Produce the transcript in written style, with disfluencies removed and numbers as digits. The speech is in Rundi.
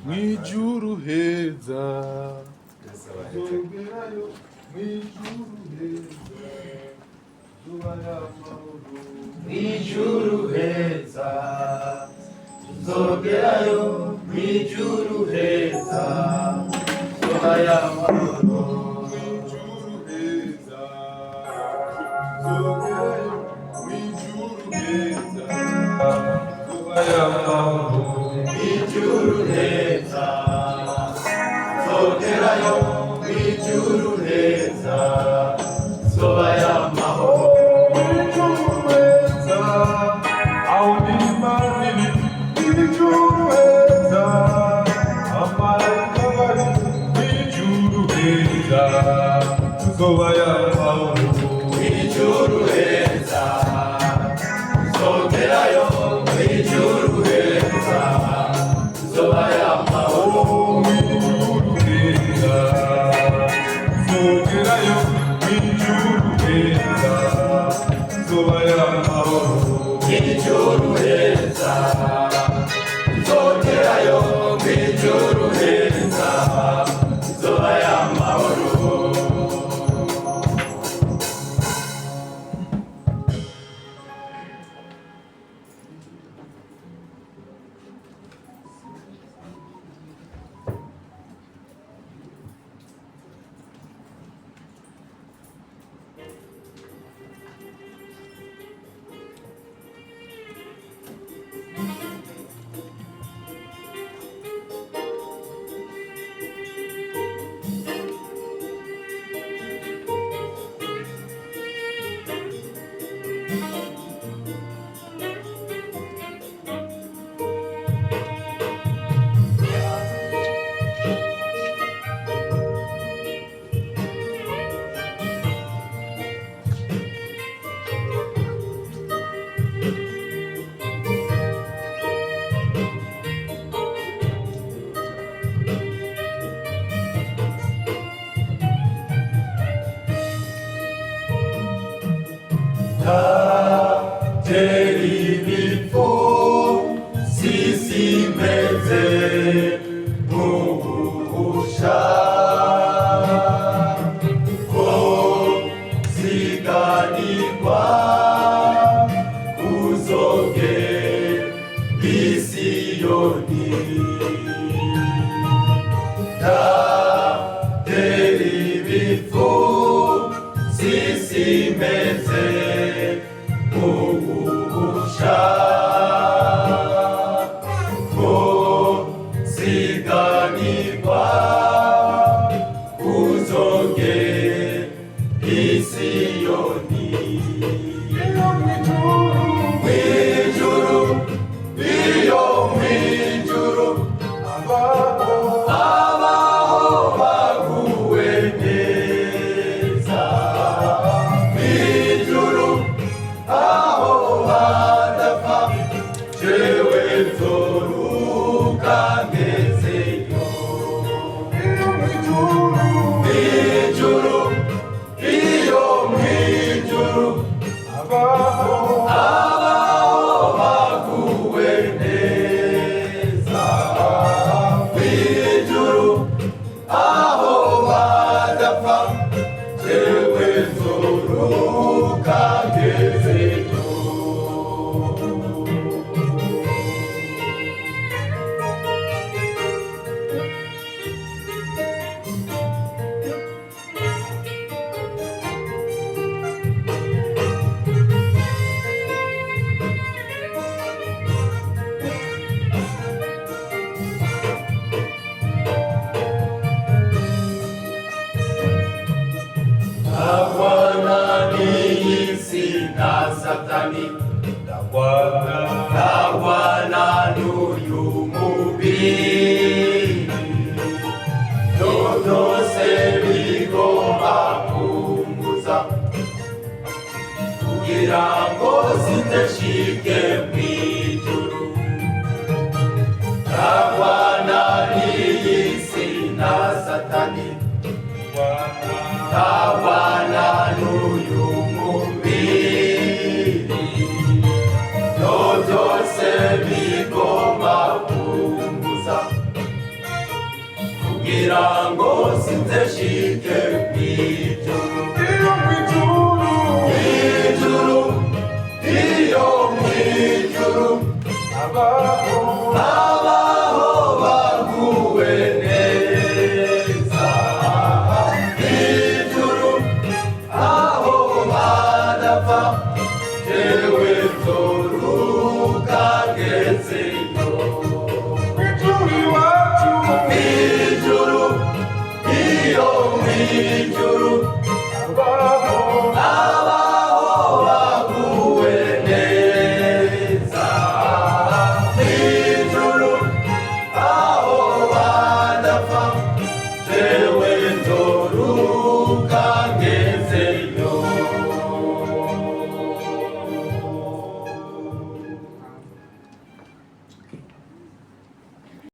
mwijuru heza, tuzogerayo mwijuru heza, zuba y'amahoro. Mwijuru heza, tuzogerayo mwijuru heza, zuba y'amahoro. Mwijuru heza, tuzogerayo mwijuru heza, zuba y'amahoro. Mwijuru heza, tuzogerayo mwijuru heza, zuba y'amahoro. Mwijuru heza, aho n'Imana iri. Mwijuru heza, amarayika bari. Mwijuru heza, zuba y'amahoro. Mwijuru heza, tuzogerayo mwijuru heza, zuba y'amahoro. Mwijuru heza, tuzogerayo mwijuru heza, zuba y'amahoro. Mwijuru heza, tuzogerayo mwijuru heza, zuba y'amahoro. Teribifu sisi meze muhusha ko ziganirwa uzoge bisiyoni teribifu sisi meze muhusha ko ziganirwa uzoge isiyoni. Mwijuru, iyo mwijuru, abaho baguwe neza. Mwijuru, aho badapfa, jewe nzoruka ngezeyo. Mwijuru, iyo mwijuru, abaho baguwe neza. Mwijuru, aho badapfa, jewe nzoruka ngezeyo. Satani tagwana n'uyu mubiri, byose bigomba kumbuza kugira ngo zidashike mw'ijuru. Tagwana n'iyi si na Satani, tagwana n'uyu mubiri, byose bigomba kumbuza kugira ngo sinzeshike mw'ijuru. Iyo mw'ijuru, Mw'ijuru, iyo mw'ijuru, abaho baguwe neza. Mw'ijuru, aho badapfa, jewe nzoruka ngezeyo. mw'ijuru iwacu, Mw'ijuru, iyo mw'ijuru, abaho